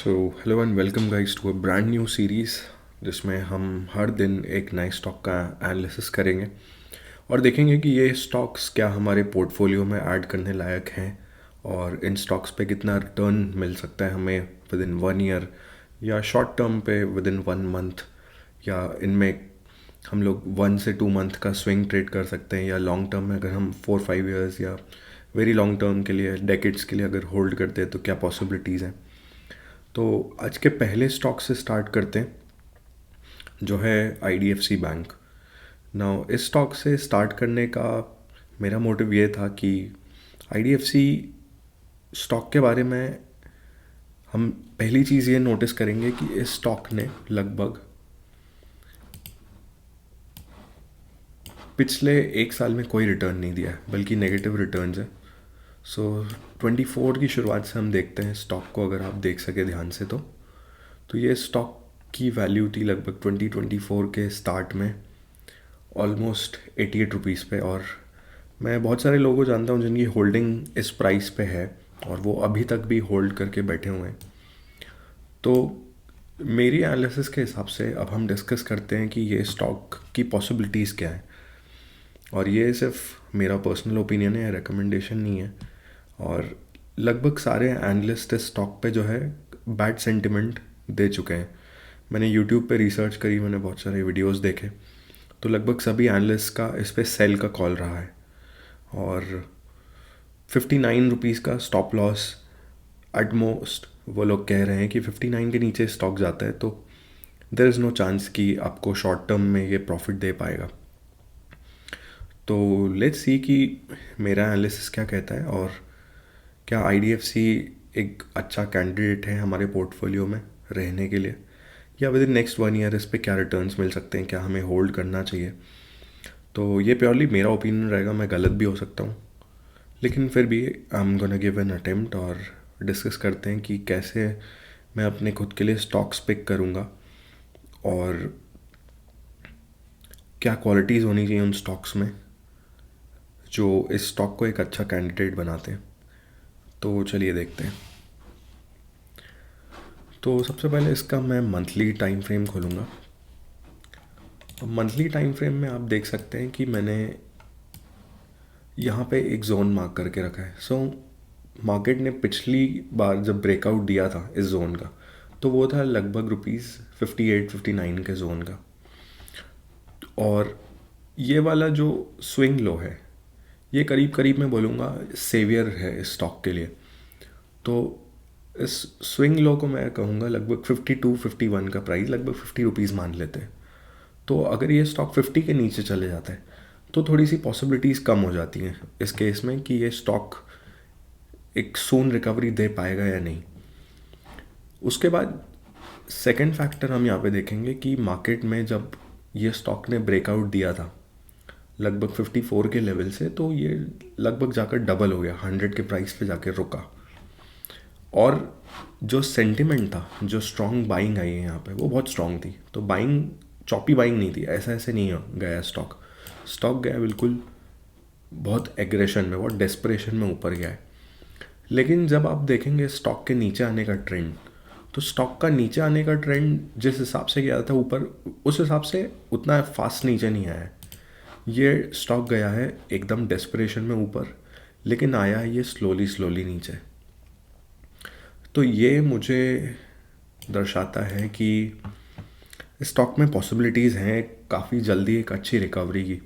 So hello and welcome guys to a brand new series जिसमें हम हर दिन एक नए स्टॉक का एनालिसिस करेंगे और देखेंगे कि ये स्टॉक्स क्या हमारे पोर्टफोलियो में ऐड करने लायक हैं और इन स्टॉक्स पे कितना रिटर्न मिल सकता है हमें विद इन 1 ईयर या शॉर्ट टर्म पे विद इन 1 मंथ या इनमें हम लोग 1 से 2 मंथ का स्विंग ट्रेड कर सकते हैं या लॉन्ग टर्म में अगर हम 4-5 ईयर्स या वेरी लॉन्ग टर्म के लिए डेकेड्स के लिए अगर होल्ड करते हैं तो क्या पॉसिबिलिटीज़ हैं। तो आज के पहले स्टॉक से स्टार्ट करते हैं जो है IDFC बैंक। नाउ इस स्टॉक से स्टार्ट करने का मेरा मोटिव ये था कि IDFC स्टॉक के बारे में हम पहली चीज़ ये नोटिस करेंगे कि इस स्टॉक ने लगभग पिछले 1 साल में कोई रिटर्न नहीं दिया है, बल्कि नेगेटिव रिटर्न्स है। सो 24 की शुरुआत से हम देखते हैं स्टॉक को, अगर आप देख सके ध्यान से तो ये स्टॉक की वैल्यू थी लगभग 2024 के स्टार्ट में ऑलमोस्ट 88 रुपीज़ पे। और मैं बहुत सारे लोगों को जानता हूँ जिनकी होल्डिंग इस प्राइस पे है और वो अभी तक भी होल्ड करके बैठे हुए हैं। तो मेरी एनालिसिस के हिसाब से अब हम डिस्कस करते हैं कि ये स्टॉक की पॉसिबिलिटीज़ क्या है। और ये सिर्फ मेरा पर्सनल ओपिनियन है, रिकमेंडेशन नहीं है। और लगभग सारे एनालिस्ट इस स्टॉक पे जो है बैड सेंटिमेंट दे चुके हैं। मैंने यूट्यूब पे रिसर्च करी, मैंने बहुत सारे वीडियोस देखे, तो लगभग सभी एनालिस्ट का इस पे सेल का कॉल रहा है। और 59 रुपीज़ का स्टॉप लॉस एट मोस्ट वो लोग कह रहे हैं कि 59 के नीचे स्टॉक जाता है तो देयर इज़ नो चांस कि आपको शॉर्ट टर्म में ये प्रॉफिट दे पाएगा। तो लेट्स सी कि मेरा एनालिसिस क्या कहता है और क्या IDFC एक अच्छा कैंडिडेट है हमारे पोर्टफोलियो में रहने के लिए, या विद इन नेक्स्ट 1 ईयर इस पे क्या रिटर्न्स मिल सकते हैं, क्या हमें होल्ड करना चाहिए। तो ये प्योरली मेरा ओपिनियन रहेगा, मैं गलत भी हो सकता हूँ, लेकिन फिर भी I am gonna give an attempt और डिस्कस करते हैं कि कैसे मैं अपने खुद के लिए स्टॉक्स पिक करूँगा और क्या क्वालिटीज़ होनी चाहिए उन स्टॉक्स में जो इस स्टॉक को एक अच्छा कैंडिडेट बनाते हैं। तो चलिए देखते हैं। तो सबसे पहले इसका मैं मंथली टाइम फ्रेम खोलूँगा। मंथली टाइम फ्रेम में आप देख सकते हैं कि मैंने यहाँ पे एक जोन मार्क करके रखा है। सो मार्केट ने पिछली बार जब ब्रेकआउट दिया था इस जोन का तो वो था लगभग ₹58-59 के जोन का। और ये वाला जो स्विंग लो है ये करीब करीब मैं बोलूँगा सेवियर है इस स्टॉक के लिए। तो इस स्विंग लो को मैं कहूँगा लगभग 52-51 का प्राइस, लगभग 50 रुपीज़ मान लेते हैं। तो अगर ये स्टॉक 50 के नीचे चले जाता है तो थोड़ी सी पॉसिबिलिटीज़ कम हो जाती हैं इस केस में कि ये स्टॉक एक सून रिकवरी दे पाएगा या नहीं। उसके बाद सेकंड फैक्टर हम यहाँ पे देखेंगे कि मार्केट में जब ये स्टॉक ने ब्रेकआउट दिया था लगभग 54 के लेवल से, तो ये लगभग जाकर डबल हो गया, 100 के प्राइस पे जाकर रुका। और जो सेंटिमेंट था, जो स्ट्रॉन्ग बाइंग आई है यहाँ पे, वो बहुत स्ट्रॉन्ग थी। तो बाइंग चॉपी बाइंग नहीं थी, ऐसा ऐसे नहीं गया स्टॉक गया बिल्कुल बहुत एग्रेशन में, बहुत डेस्परेशन में ऊपर गया है। लेकिन जब आप देखेंगे स्टॉक के नीचे आने का ट्रेंड, तो स्टॉक का नीचे आने का ट्रेंड जिस हिसाब से गया था ऊपर, उस हिसाब से उतना फास्ट नीचे नहीं आया है। ये स्टॉक गया है एकदम डेस्परेशन में ऊपर, लेकिन आया है ये स्लोली नीचे। तो ये मुझे दर्शाता है कि स्टॉक में पॉसिबिलिटीज़ हैं काफ़ी जल्दी एक अच्छी रिकवरी की।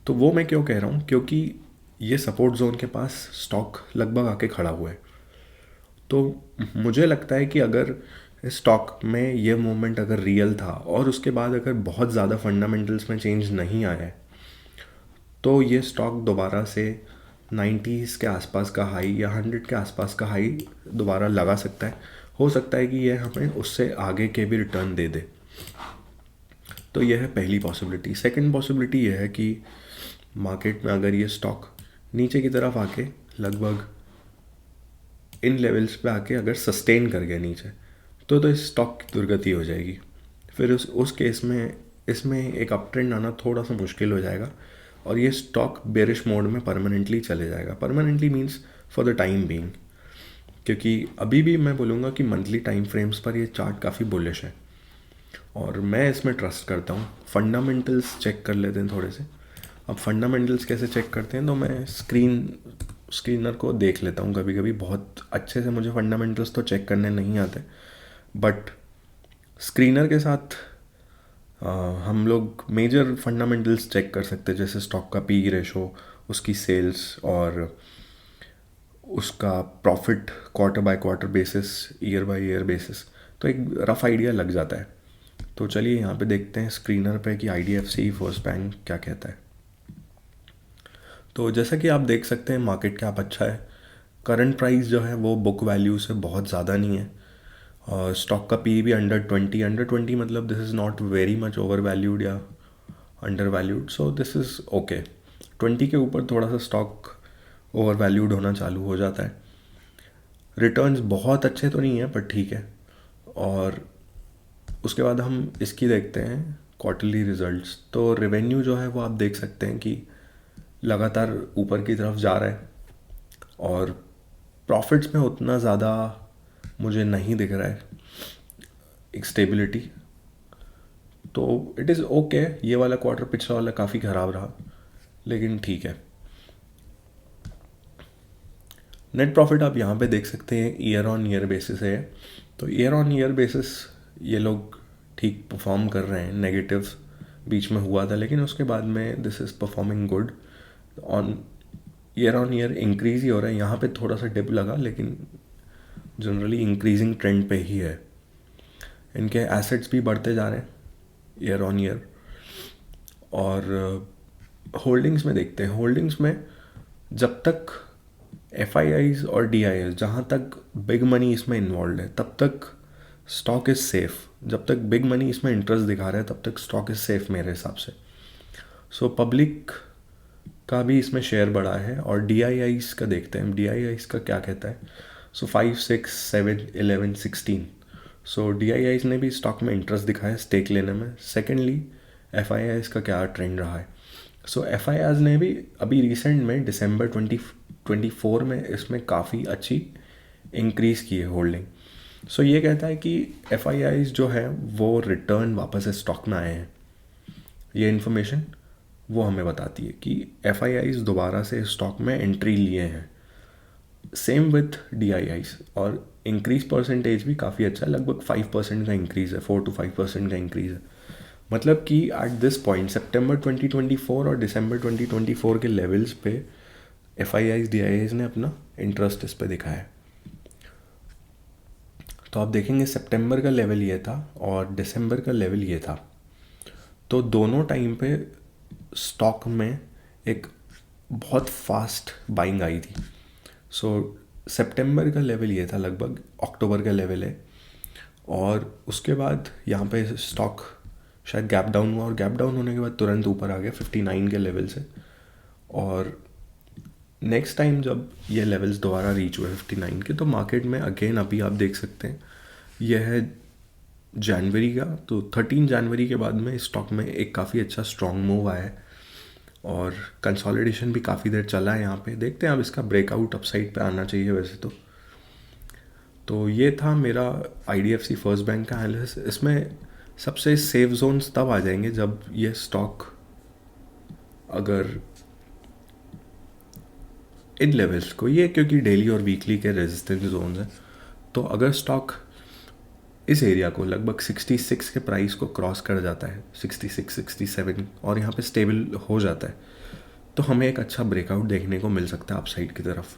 तो वो मैं क्यों कह रहा हूँ, क्योंकि ये सपोर्ट जोन के पास स्टॉक लगभग आके खड़ा हुआ है। तो मुझे लगता है कि अगर स्टॉक में ये मूवमेंट अगर रियल था और उसके बाद अगर बहुत ज़्यादा फंडामेंटल्स में चेंज नहीं आया है तो ये स्टॉक दोबारा से 90s के आसपास का हाई या 100 के आसपास का हाई दोबारा लगा सकता है। हो सकता है कि ये हमें उससे आगे के भी रिटर्न दे दे। तो यह है पहली पॉसिबिलिटी। सेकंड पॉसिबिलिटी यह है कि मार्केट में अगर ये स्टॉक नीचे की तरफ आके लगभग इन लेवल्स पे आके अगर सस्टेन कर गया नीचे, तो इस स्टॉक की दुर्गति हो जाएगी। फिर उस केस में इसमें एक अप ट्रेंड आना थोड़ा सा मुश्किल हो जाएगा और ये स्टॉक बेरिश मोड में परमानेंटली चले जाएगा। Permanently means for the time being. क्योंकि अभी भी मैं बोलूँगा कि मंथली टाइम फ्रेम्स पर ये चार्ट काफ़ी बुलिश है और मैं इसमें ट्रस्ट करता हूँ। फंडामेंटल्स चेक कर लेते हैं थोड़े से। अब फंडामेंटल्स कैसे चेक करते हैं, तो मैं स्क्रीनर को देख लेता हूँ कभी कभी। बहुत अच्छे से मुझे फंडामेंटल्स तो चेक करने नहीं आते, बट स्क्रीनर के साथ हम लोग मेजर फंडामेंटल्स चेक कर सकते हैं, जैसे स्टॉक का पी रेशो, उसकी सेल्स और उसका profit quarter by quarter basis, year by year basis. तो एक रफ आइडिया लग जाता है। तो चलिए यहाँ पे देखते हैं स्क्रीनर पे कि IDFC फर्स्ट बैंक क्या कहता है। तो जैसा कि आप देख सकते हैं मार्केट कैप अच्छा है। करंट प्राइस जो है वो बुक वैल्यू से बहुत ज़्यादा नहीं है और स्टॉक का पी भी अंडर 20 मतलब this is not very much overvalued या undervalued, so this is okay. 20 के ऊपर थोड़ा सा स्टॉक ओवर वैल्यूड होना चालू हो जाता है। रिटर्न्स बहुत अच्छे तो नहीं है पर ठीक है। और उसके बाद हम इसकी देखते हैं क्वार्टरली रिजल्ट्स। तो रेवेन्यू जो है वो आप देख सकते हैं कि लगातार ऊपर की तरफ जा रहा है और प्रॉफिट्स में उतना ज़्यादा मुझे नहीं दिख रहा है एक स्टेबिलिटी। तो इट इज़ ओके। ये वाला क्वार्टर पिछला वाला काफ़ी ख़राब रहा, लेकिन ठीक है। नेट प्रॉफिट आप यहाँ पे देख सकते हैं ईयर ऑन ईयर बेसिस है। तो ईयर ऑन ईयर बेसिस ये लोग ठीक परफॉर्म कर रहे हैं। नेगेटिव बीच में हुआ था, लेकिन उसके बाद में this is performing good. On year increase ही हो रहा है। यहाँ पे थोड़ा सा डिप लगा, लेकिन जनरली इंक्रीजिंग ट्रेंड पे ही है। इनके एसेट्स भी बढ़ते जा रहे हैं ईयर ऑन ईयर। और होल्डिंग्स में देखते हैं। होल्डिंग्स में जब तक FIIs और DIIs, जहाँ तक बिग मनी इसमें इन्वॉल्व है, तब तक स्टॉक इज़ सेफ। जब तक बिग मनी इसमें इंटरेस्ट दिखा रहा है तब तक स्टॉक इज़ सेफ मेरे हिसाब से। सो पब्लिक का भी इसमें शेयर बढ़ा है। और DIIs का देखते हैं, DIIs का क्या कहता है। सो 5, 6, 7, 11, 16। सो DIIs ने भी स्टॉक में इंटरेस्ट दिखाया स्टेक लेने में। सेकेंडली FIIs का क्या ट्रेंड रहा है। सो FIIs ने भी अभी रिसेंट में दिसंबर 2024 में इसमें काफ़ी अच्छी इंक्रीज़ की है होल्डिंग। सो ये कहता है कि FIIs जो है वो रिटर्न वापस से स्टॉक में आए हैं। ये इन्फॉर्मेशन वो हमें बताती है कि FIIs दोबारा से स्टॉक में एंट्री लिए हैं। Same with DIIs। और इंक्रीज परसेंटेज भी काफ़ी अच्छा है, लगभग 5% का इंक्रीज़ है, 4 to 5% का इंक्रीज़ है। मतलब कि एट दिस पॉइंट सितंबर 2024 और दिसंबर 2024 के लेवल्स पे FIIs DIIs ने अपना इंटरेस्ट इस पर दिखाया है। तो आप देखेंगे सितंबर का लेवल ये था और दिसंबर का लेवल ये था। तो दोनों टाइम पे स्टॉक में एक बहुत फास्ट बाइंग आई थी। सो सितंबर का लेवल ये था, लगभग अक्टूबर का लेवल है। और उसके बाद यहाँ पे स्टॉक शायद गैप डाउन हुआ और गैप डाउन होने के बाद तुरंत ऊपर आ गया 59 के लेवल से। और नेक्स्ट टाइम जब ये लेवल्स दोबारा रीच हुए 59 के, तो मार्केट में अगेन अभी आप देख सकते हैं यह है जनवरी का। तो 13 जनवरी के बाद में स्टॉक में एक काफ़ी अच्छा स्ट्रॉन्ग मूव आया है और कंसोलिडेशन भी काफ़ी देर चला है यहाँ पे। देखते हैं अब इसका ब्रेकआउट अपसाइड पे आना चाहिए वैसे तो ये था मेरा IDFC फर्स्ट बैंक का एनालिसिस। इसमें सबसे सेफ जोन्स तब आ जाएंगे जब ये स्टॉक अगर इन लेवल्स को, ये क्योंकि डेली और वीकली के रेजिस्टेंस जोन्स हैं, तो अगर स्टॉक इस एरिया को लगभग 66 के प्राइस को क्रॉस कर जाता है, 66, 67, और यहाँ पे स्टेबल हो जाता है, तो हमें एक अच्छा ब्रेकआउट देखने को मिल सकता है अपसाइड की तरफ।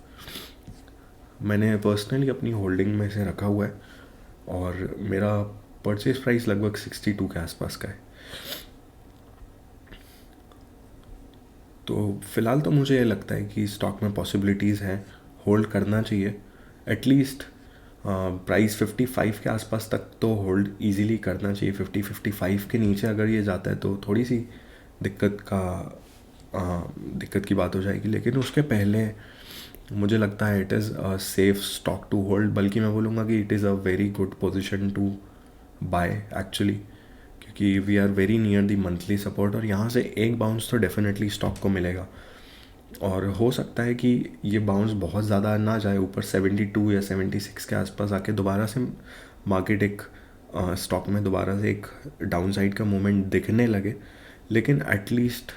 मैंने पर्सनली अपनी होल्डिंग में से रखा हुआ है और मेरा परचेज प्राइस लगभग 62 के आसपास का है। तो फ़िलहाल तो मुझे ये लगता है कि स्टॉक में पॉसिबिलिटीज़ हैं, होल्ड करना चाहिए। एटलीस्ट प्राइस 55 के आसपास तक तो होल्ड इजीली करना चाहिए। 55 के नीचे अगर ये जाता है तो थोड़ी सी दिक्कत की बात हो जाएगी, लेकिन उसके पहले मुझे लगता है it is a safe stock to hold. बल्कि मैं बोलूँगा कि it is a very good position to buy actually, क्योंकि we are very near the monthly support और यहाँ से एक बाउंस तो डेफिनेटली स्टॉक को मिलेगा। और हो सकता है कि ये बाउंस बहुत ज़्यादा ना जाए ऊपर, 72 या 76 के आसपास आके दोबारा से मार्केट एक स्टॉक में दोबारा से एक डाउनसाइड का मूवमेंट दिखने लगे, लेकिन एटलीस्ट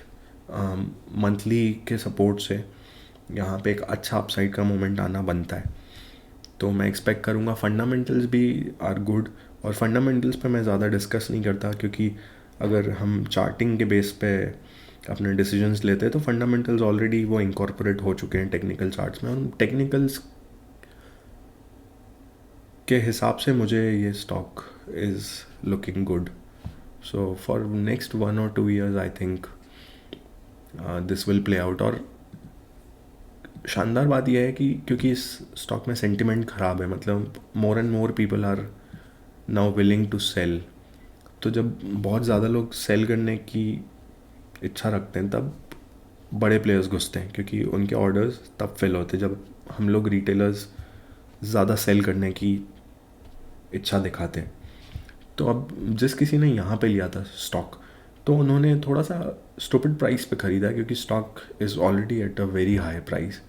मंथली के सपोर्ट से यहाँ पे एक अच्छा अपसाइड का मूवमेंट आना बनता है। तो मैं एक्सपेक्ट करूँगा फंडामेंटल्स भी आर गुड, और फंडामेंटल्स पे मैं ज़्यादा डिस्कस नहीं करता, क्योंकि अगर हम चार्टिंग के बेस पे अपने डिसीजंस लेते हैं तो फंडामेंटल्स ऑलरेडी वो इंकॉर्पोरेट हो चुके हैं टेक्निकल चार्ट्स में, और टेक्निकल्स के हिसाब से मुझे ये stock is looking good. So for next 1 or 2 years I think this will play out. और शानदार बात यह है कि क्योंकि इस स्टॉक में सेंटिमेंट ख़राब है, मतलब more and more people are now willing to sell. तो जब बहुत ज़्यादा लोग सेल करने की इच्छा रखते हैं तब बड़े प्लेयर्स घुसते हैं, क्योंकि उनके ऑर्डर्स तब फिल होते हैं जब हम लोग रिटेलर्स ज़्यादा सेल करने की इच्छा दिखाते हैं। तो अब जिस किसी ने यहाँ पे लिया था स्टॉक, तो उन्होंने थोड़ा सा स्टूपिड प्राइस पे ख़रीदा, क्योंकि stock is already at a very high price.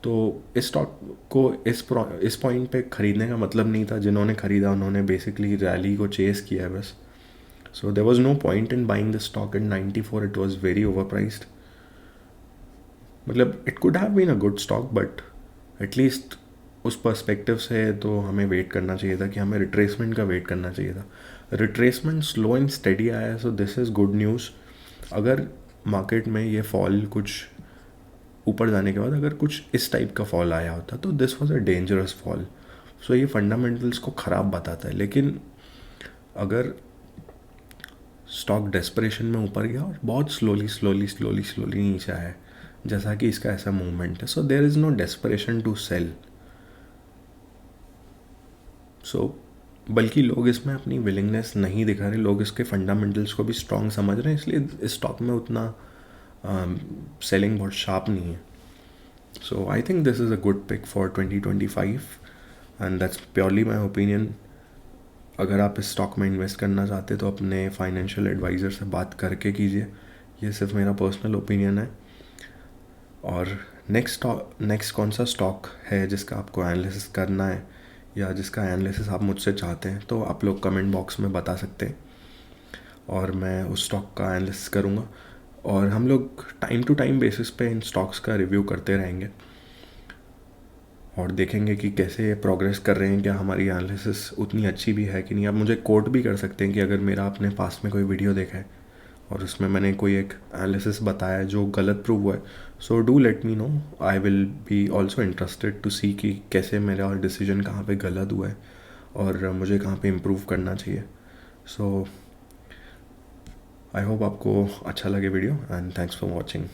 तो इस स्टॉक को इस पॉइंट पे ख़रीदने का मतलब नहीं था। जिन्होंने ख़रीदा उन्होंने बेसिकली रैली को चेस किया है बस। So there was no point in buying the stock in 94, it was very overpriced. मतलब it could have been a good stock, but at least उस पर्सपेक्टिव से तो हमें वेट करना चाहिए था कि हमें रिट्रेसमेंट का वेट करना चाहिए था। रिट्रेसमेंट स्लो एंड स्टेडी आया है, सो दिस इज़ गुड न्यूज़। अगर मार्केट में ये फॉल कुछ ऊपर जाने के बाद अगर कुछ इस टाइप का फॉल आया होता तो this was a dangerous fall. So ये फंडामेंटल्स को ख़राब बताता है। लेकिन अगर स्टॉक डेस्परेशन में ऊपर गया और बहुत स्लोली नीचे आया है, जैसा कि इसका ऐसा मूवमेंट है, so there is no desperation to sell. So बल्कि लोग इसमें अपनी विलिंगनेस नहीं दिखा रहे, लोग इसके फंडामेंटल्स को भी स्ट्रॉन्ग समझ रहे हैं, इसलिए इस स्टॉक में उतना सेलिंग बहुत शार्प नहीं है। So I think this is a good pick for 2025 and that's purely my opinion. अगर आप इस स्टॉक में इन्वेस्ट करना चाहते तो अपने फाइनेंशियल एडवाइज़र से बात करके कीजिए। ये सिर्फ मेरा पर्सनल ओपिनियन है। और नेक्स्ट कौन सा स्टॉक है जिसका आपको एनालिसिस करना है या जिसका एनालिसिस आप मुझसे चाहते हैं, तो आप लोग कमेंट बॉक्स में बता सकते हैं और मैं उस स्टॉक का एनालिसिस करूँगा। और हम लोग टाइम टू टाइम बेसिस पे इन स्टॉक्स का रिव्यू करते रहेंगे और देखेंगे कि कैसे प्रोग्रेस कर रहे हैं, क्या हमारी एनालिसिस उतनी अच्छी भी है कि नहीं। आप मुझे कोट भी कर सकते हैं कि अगर मेरा आपने पास में कोई वीडियो देखा है और उसमें मैंने कोई एक एनालिसिस बताया जो गलत प्रूव हुआ है, so do let me know. I will be also interested to see कि कैसे मेरा डिसीजन कहाँ पे गलत हुआ है और मुझे कहाँ पे इम्प्रूव करना चाहिए। सो आई होप आपको अच्छा लगे video and thanks for watching.